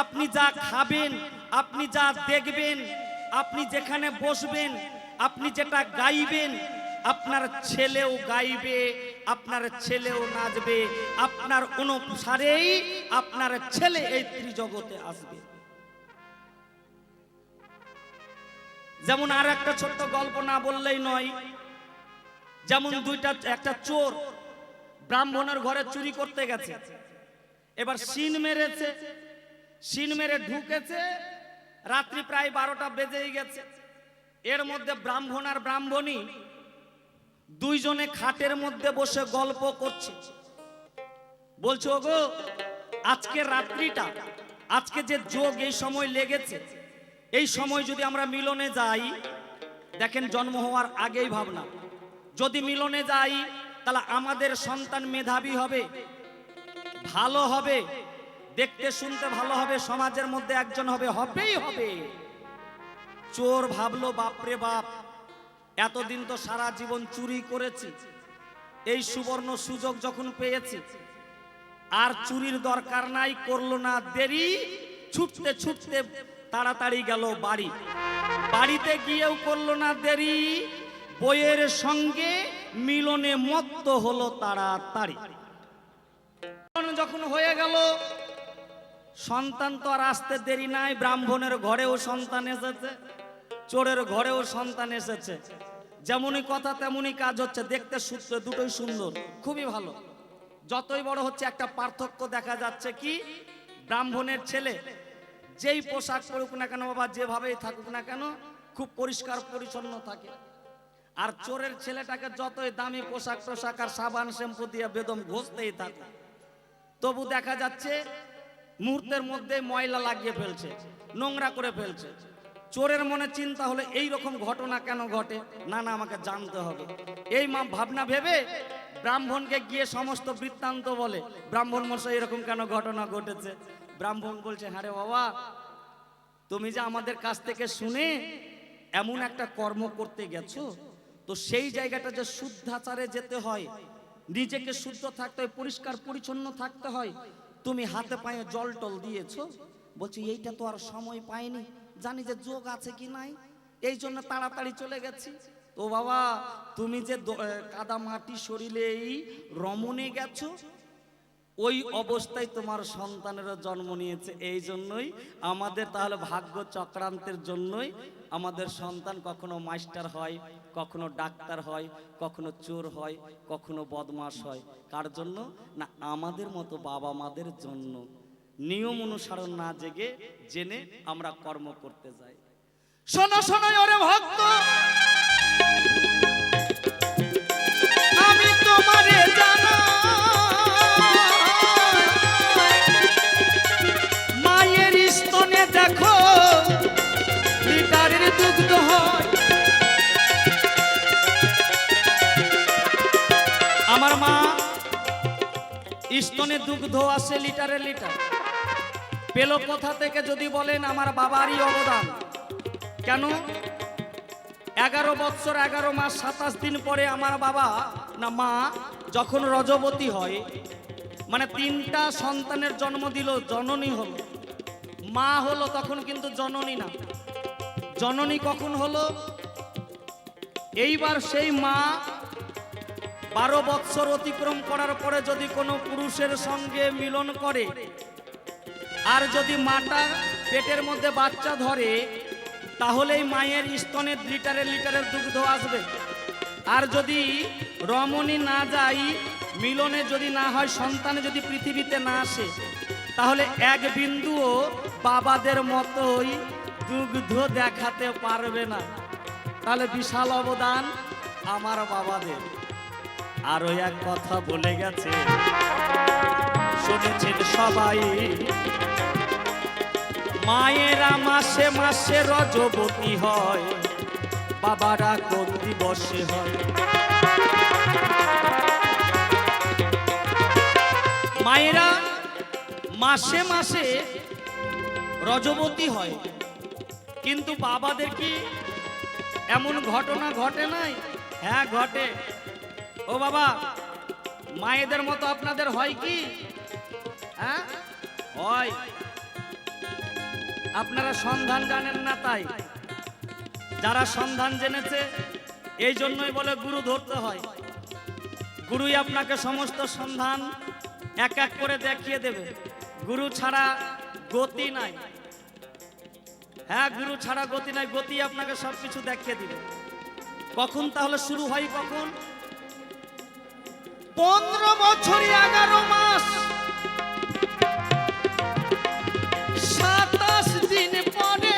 আপনি যা খাবেন, আপনি যা দেখবেন, আপনি যেখানে বসবেন, আপনি যেটা গাইবেন, আপনার ছেলেও গাইবে, আপনার ছেলেও নাচবে, আপনার অনুসারেই আপনার ছেলে এই ত্রিজগতে আসবে। যেমন আর একটা ছোট্ট গল্প না বললেই নয়। যেমন একটা চোর ব্রাহ্মণের ঘরে চুরি করতে গেছে, এবার সিন মেরেছে, সিন মেরে ঢুকেছে, রাত্রি প্রায় 12টা বেজেই গেছে। এর মধ্যে ব্রাহ্মণ আর ব্রাহ্মণী দুইজনে খাটের মধ্যে বসে গল্প করছে। বলছো গো, আজকে রাত্রিটা, আজকে যে যোগ এই সময় লেগেছে, এই সময় যদি আমরা মিলনে যাই, দেখেন জন্ম হওয়ার আগেই ভাবনা, যদি মিলনে যাই তাহলে আমাদের সন্তান মেধাবী হবে, ভালো হবে, দেখতে শুনতে ভালো হবে, সমাজের মধ্যে একজন হবে, হবেই হবে। চোর ভাবলো বাপরে বাপ, এতদিন তো সারা জীবন চুরি করেছি, এই সুবর্ণ সুযোগ যখন পেয়েছি আর চুরির দরকার নাই, করলো না দেরি, ছুটতে ছুটতে তাড়াতাড়ি গেল বাড়ি। বাড়িতে গিয়েও করলো না দেরি, বইয়ের সঙ্গে মিলনে মত্ত হলো তাড়াতাড়ি। যখন হয়ে গেল, সন্তান তো আর আসতে দেরি নাই, ব্রাহ্মণের ঘরেও সন্তান এসেছে, চোরের ঘরেও সন্তান এসেছে। যেমনই কথা তেমনই কাজ হচ্ছে, দেখতে সূত্র দুটোই সুন্দর, খুবই ভালো। যতই বড় হচ্ছে একটা পার্থক্য দেখা যাচ্ছে, কি ব্রাহ্মণের ছেলে যেই পোশাক পরুক না কেন বাবা, যেভাবেই থাকুক না কেন, খুব পরিষ্কার পরিচ্ছন্ন থাকে। আর চোরের ছেলেটাকে যতই দামি পোশাক টোশাক আর সাবান শ্যাম্পু দিয়ে বেদম ঘষতেই থাকে, তবু দেখা যাচ্ছে মুহূর্তের মধ্যে ময়লা লাগিয়ে ফেলছে, নোংরা করে ফেলছে। চোরের মনে চিন্তা হলে এই রকম ঘটনা কেন ঘটে, না না আমাকে জানতে হবে। এই মা ভাবনা ভেবে ব্রাহ্মণকে গিয়ে সমস্ত বৃত্তান্ত বলে, ব্রাহ্মণ মশাই এরকম কেন ঘটনা ঘটেছে। ব্রাহ্মণ বলছে, হ্যাঁ রে বাবা, তুমি যে আমাদের কাছ থেকে শুনে এমন একটা কর্ম করতে গেছো, তো সেই জায়গাটা যে শুদ্ধাচারে যেতে হয়, নিজেকে শুদ্ধ থাকতে হয়, পরিষ্কার পরিচ্ছন্ন থাকতে হয়, তুমি হাতে পায়ে জল টল দিয়েছো। বলছি এইটা তো আর সময় পাইনি, জানি যে যোগ আছে কি নাই, এই জন্য তাড়াতাড়ি চলে গেছি। তো বাবা তুমি যে কাদা মাটি শরীরেই রমণে গেছো, ওই অবস্থায় তোমার সন্তানেরও জন্ম নিয়েছে। এই জন্যই আমাদের তাহলে ভাগ্য চক্রান্তের জন্যই আমাদের সন্তান কখনো মাস্টার হয়, কখনো ডাক্তার হয়, কখনো চোর হয়, কখনো বদমাশ হয়। কার জন্য? না আমাদের মতো বাবা মাদের জন্য। নিয়ম অনুসরণ না জেনে আমরা কর্ম করতে যাই। শোনো শোনো ওরে ভক্ত, আমি তোমারে জানা, মায়ের স্তনে দেখো লিটারের দুগ্ধ হয়। আমার মা স্তনে দুগ্ধ আসে লিটারে লিটার, পেল কোথা থেকে যদি বলেন, আমার বাবারই অবদান। কেন? 11 বৎসর 11 মাস 27 দিন পরে আমার বাবা না মা যখন রজবতী হয়, মানে 3টা সন্তানের জন্ম দিল, জননী হলো, মা হলো, তখন কিন্তু জননী না। জননী কখন হলো? এইবার সেই মা 12 বৎসর অতিক্রম করার পরে যদি কোনো পুরুষের সঙ্গে মিলন করে, আর যদি মাটা পেটের মধ্যে বাচ্চা ধরে, তাহলেই মায়ের স্তনের লিটারের লিটারের দুগ্ধ আসবে। আর যদি রমণী না যাই, মিলনে যদি না হয়, সন্তানে যদি পৃথিবীতে না আসে, তাহলে এক বিন্দুও বাবাদের মতোই দুগ্ধ দেখাতে পারবে না। তাহলে বিশাল অবদান আমার বাবাদের। আরো এক কথা বলে গেছে, শুনেছেন সবাই, মায়েরা মাসে মাসে রজবতী হয়, বাবারা কোন দিবসে হয়। মায়েরা মাসে মাসে রজবতী হয়, কিন্তু বাবাদের কি এমন ঘটনা ঘটে নাই? হ্যাঁ ঘটে। ও বাবা, মায়েদের মতো আপনাদের হয় কি? হ্যাঁ হয়। আপনারা সন্ধান জানেন না, তাই যারা সন্ধান জেনেছে এই জন্যই বলে গুরু ধরতে হয়। গুরুই আপনাকে সমস্ত সন্ধান এক এক করে দেখিয়ে দেবে। গুরু ছাড়া গতি নাই। হ্যাঁ, গুরু ছাড়া গতি নাই, গতি আপনাকে সবকিছু দেখিয়ে দিবে। কখন তাহলে শুরু হয়? কখন? 15 বছর 11 মাস 27 দিন পরে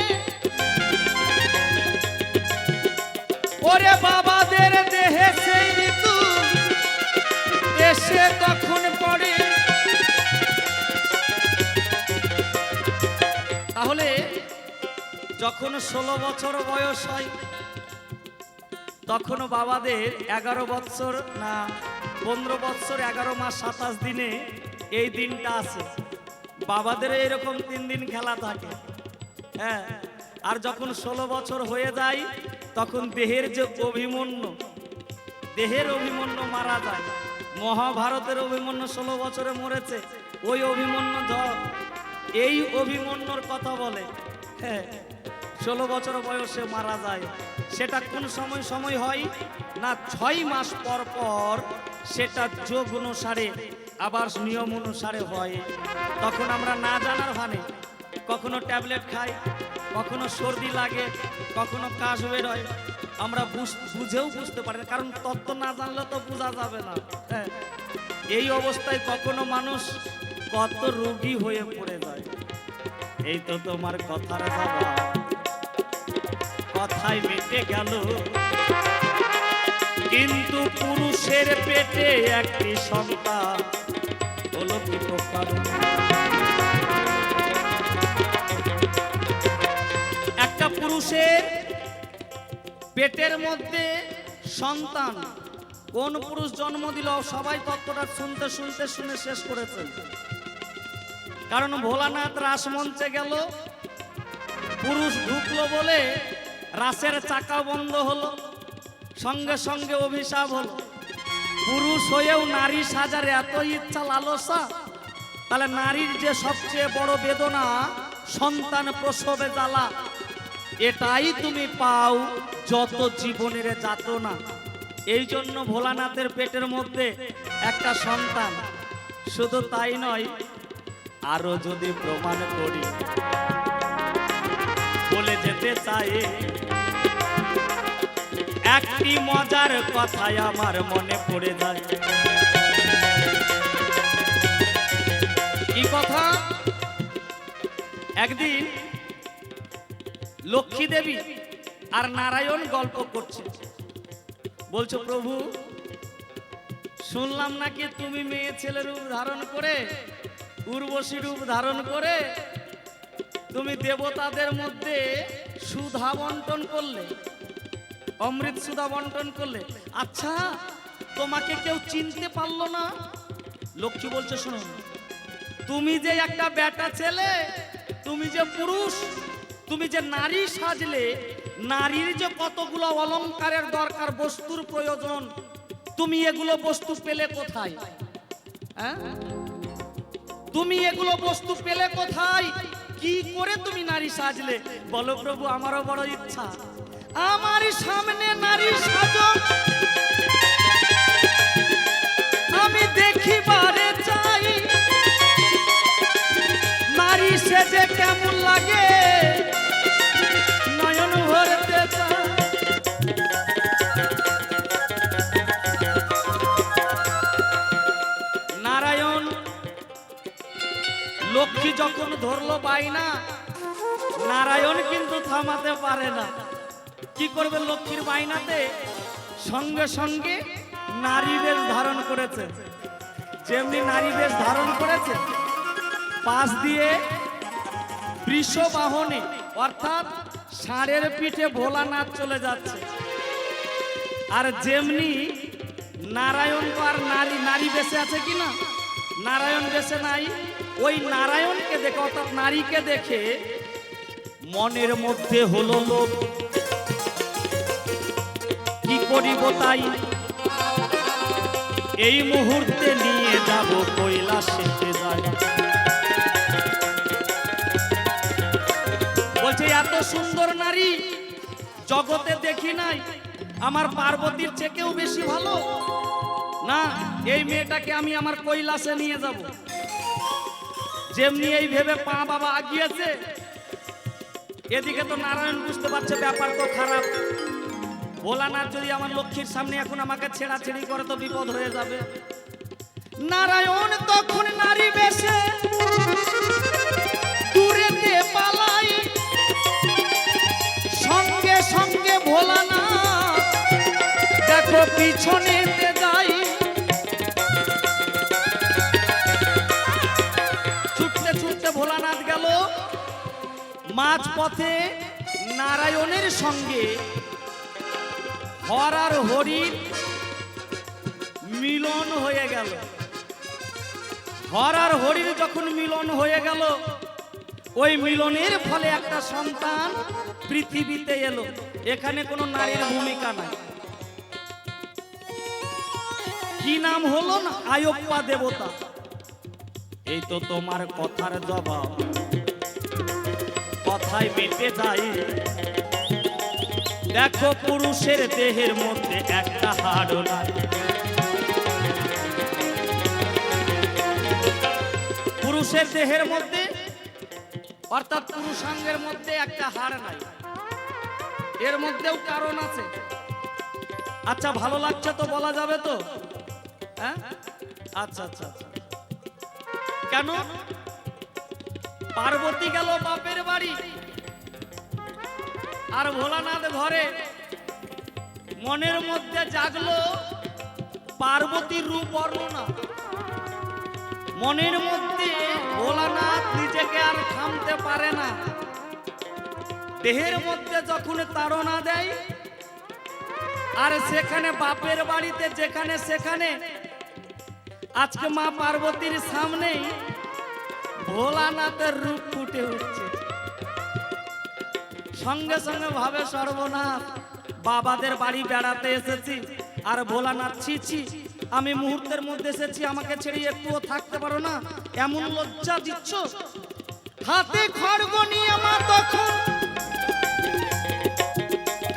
ওরে বাবাদের দেহে সেই ঋতু এসে তখন পড়ে। তাহলে যখন 16 বছর বয়স হয়, তখন বাবাদের 11 বৎসর না 15 বৎসর 11 মাস 27 দিনে এই দিনটা আছে। বাবাদের এইরকম 3 দিন খেলা থাকে। হ্যাঁ, আর যখন 16 বছর হয়ে যায়, তখন দেহের যে অভিমন্যু, দেহের অভিমন্যু মারা যায়। মহাভারতের অভিমন্যু 16 বছরে মরেছে, ওই অভিমন্যু ধর এই অভিমন্যুর কথা বলে। হ্যাঁ, 16 বছর বয়সে মারা যায়। সেটা কোন সময় সময় হয় না, 6 মাস পর পর সেটা যোগ অনুসারে আবার নিয়ম অনুসারে হয়। তখন আমরা না জানার ভানে কখনো ট্যাবলেট খাই, কখনো সর্দি লাগে, কখনো কাশ বেরোয়, আমরা বুঝেও বুঝতে পারি না, কারণ তত্ত্ব না জানলে তো বোঝা যাবে না। হ্যাঁ, এই অবস্থায় কখনো মানুষ কত রোগী হয়ে পড়ে যায়। এই তো তোমার কথার জবাব, কথাই মেটে গেল, কিন্তু পুরুষের পেটে একটি সন্তান হলো কি প্রকার। একটা পুরুষের পেটের মধ্যে সন্তান, কোন পুরুষ জন্ম দিল সবাই তত্ত্বটা শুনতে শুনতে শুনে শেষ করেছেন। কারণ ভোলানাথ রাসমঞ্চে গেল, পুরুষ ঢুকলো বলে রাসের চাকা বন্ধ হলো, সঙ্গে সঙ্গে অভিশাপ হলো। পুরুষ হয়েও নারী সাজার এত ইচ্ছা লালসা, তাহলে নারীর যে সবচেয়ে বড় বেদনা সন্তান প্রসবে জ্বালা, এটাই তুমি পাও যত জীবনের যাতনা। এই জন্য ভোলানাথের পেটের মধ্যে একটা সন্তান। শুধু তাই নয়, আরো যদি প্রমাণ করি বলে যেতে চাই, একটি মজার কথাই আমার মনে পড়ে যায়। কি কথা? একদিন লক্ষ্মী দেবী আর নারায়ণ গল্প করছে, বলছো প্রভু শুনলাম নাকি তুমি মেয়ে ছেলে রূপ ধারণ করে, উর্বশী রূপ ধারণ করে তুমি দেবতাদের মধ্যে সুধা বন্টন করলে, অমৃত সুধা বন্টন করলে। আচ্ছা, তোমাকে কেউ চিনতে পারলো না? লক্ষ্মী বলছে শোনো, তুমি যে একটা বেটা ছেলে, তুমি যে পুরুষ, তুমি যে নারী সাজলে, নারীর যে কতগুলো অলংকারের দরকার, বস্তুর প্রয়োজন, তুমি এগুলো বস্তু পেলে কোথায়? হ্যাঁ, তুমি এগুলো বস্তু পেলে কোথায়? কি করে তুমি নারী সাজলে? বলো প্রভু, আমারও বড় ইচ্ছা, আমার সামনে নারী সাজো, আমি দেখিবারে চাই, নারী সেজে কেমন লাগে নয়ন ভরতে চাই। নারায়ণ লক্ষ্মী যখন ধরলো বাইনা, নারায়ণ কিন্তু থামাতে পারে না। কি করবে লক্ষ্মীর বাইনাতে? সঙ্গে সঙ্গে নারী বেশ ধারণ করেছে। যেমনি নারী বেশ ধারণ করেছে, পাশ দিয়ে বৃষ বাহনে অর্থাৎ ষাঁড়ের পিঠে ভোলানাথ চলে যাচ্ছে। আর যেমনি নারায়ণ তো আর নারী বেঁচে আছে কিনা, নারায়ণ বেঁচে নাই। ওই নারায়ণকে দেখে অর্থাৎ নারীকে দেখে মনের মধ্যে হলো লোভ, কি করিব তাই, এই মুহূর্তে নিয়ে যাব কৈলাসেতে যাই। বলছে এত সুন্দর নারী জগতে দেখি নাই, আমার পার্বতীর চেয়েও বেশি ভালো না, এই মেয়েটাকে আমি আমার কৈলাসে নিয়ে যাব। যেমনি এই ভেবে পা বাবা আগিয়েছে, এদিকে তো নারায়ণ বুঝতে পারছে ব্যাপার তো খারাপ। ভোলানাথ যদি আমার লক্ষ্মীর সামনে এখন আমাকে ছেড়াছেড়ি করে তো বিপদ হয়ে যাবে। নারায়ণ তখন নারী বেশে দূরেতে পালাই, সঙ্গে সঙ্গে ভোলানাথ দেখো পিছনেতে যাই। ছুটতে ছুটতে ভোলানাথ গেল, মাঝ পথে নারায়ণের সঙ্গে হর আর হরির মিলন হয়ে গেল। হর আর হরির যখন মিলন হয়ে গেল, ওই মিলনের ফলে একটা সন্তান পৃথিবীতে এলো। এখানে কোনো নারীর ভূমিকা নাই। কি নাম হলো না? আয়প্পা দেবতা। এই তো তোমার কথার জবাব, কথায় মেটে যায়। দেখো পুরুষের দেহের মধ্যে একটা হাড়ও নাই, পুরুষের দেহের মধ্যে অর্থাৎ পুরুষাঙ্গের মধ্যে একটা হাড় নাই। এর মধ্যেও কারণ আছে। আচ্ছা, ভালো লাগছে তো, বলা যাবে তো? হ্যাঁ, আচ্ছা আচ্ছা আচ্ছা। কেন? পার্বতী গেল বাপের বাড়ি, আর ভোলানাথ ঘরে। মনের মধ্যে জাগলো পার্বতীর রূপ বর্ণনা। মনের মধ্যে ভোলানাথ নিজেকে আর থামতে পারে না। দেহের মধ্যে যখন তাড়না দেয়, আর সেখানে বাপের বাড়িতে যেখানে সেখানে আজকে মা পার্বতীর সামনেই ভোলানাথের রূপ ফুটে উঠছে। সঙ্গে সঙ্গে ভাবে সর্বনাথ, বাবাদের বাড়ি বেড়াতে এসেছি আর ভোলানাথ ছি, আমি মুহূর্তের মধ্যে এসেছি, আমাকে ছেড়ে একটুও থাকতে পারো না, এমন লজ্জা দিচ্ছ। হাতে খড়গ নিয়ে মা তখন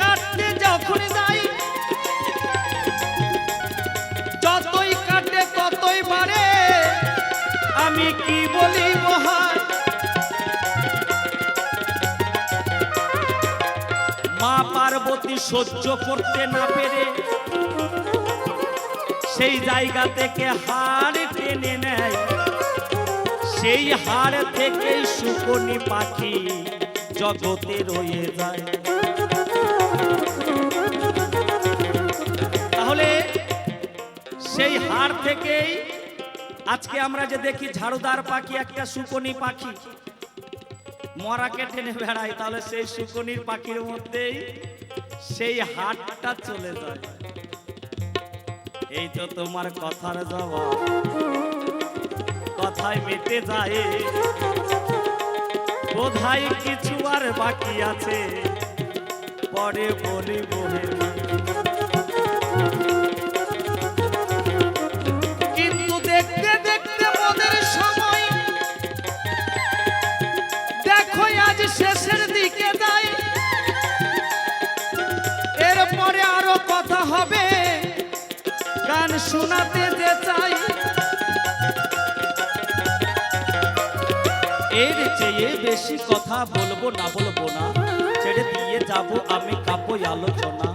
কাটতে যখন যাই, যতই কাটে ততই বাড়ে, আমি কি বলি মহান। মা পার্বতী সহ্য করতে না পেরে সেই জায়গা থেকে হাড় টেনে নেয়। সেই হাড় থেকেই শকুনি পাখি জগতে রয়ে যায়। তাহলে সেই হাড় থেকেই আজকে আমরা যে দেখি ঝাড়ুদার পাখি, একটা শকুনি পাখি মরাকে টেনে বেড়ায়, তাহলে সেই শকুনির পাখির মধ্যেই সেই হাড়টা চলে যায়। এই তো তোমার কথার জবাব, কথায় মেতে যায়, বোধহয় কিছু আর বাকি আছে, পরে বলিব। কিন্তু দেখতে দেখতে মনের সময় দেখো আজ শেষের দিকে যায়। এরপরে আরো কথা হবে, গান শোনাতে যে চাই। এর চেয়ে বেশি কথা বলবো না, ছেড়ে দিয়ে যাব আমি কাব্যই আলোচনা।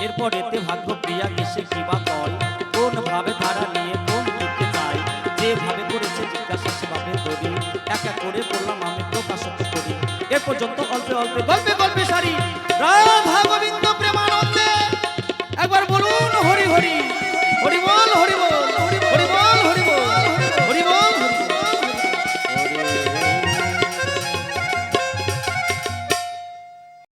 এরপর এতে ভাগ্য প্রিয়া কিসে কিবা কয়, কোন ভাবে ধারা নিয়ে কোন দিকে যায়, যেভাবে করেছে জিজ্ঞাসা সেভাবে ধরি, একা করে বললাম আমি প্রকাশিত করি। এ পর্যন্ত অল্পে অল্পে গল্পে সারি রাধা গোবিন্দ প্রেমানন্দে। একবার বলুন হরি হরি, হরি বল হরি বল।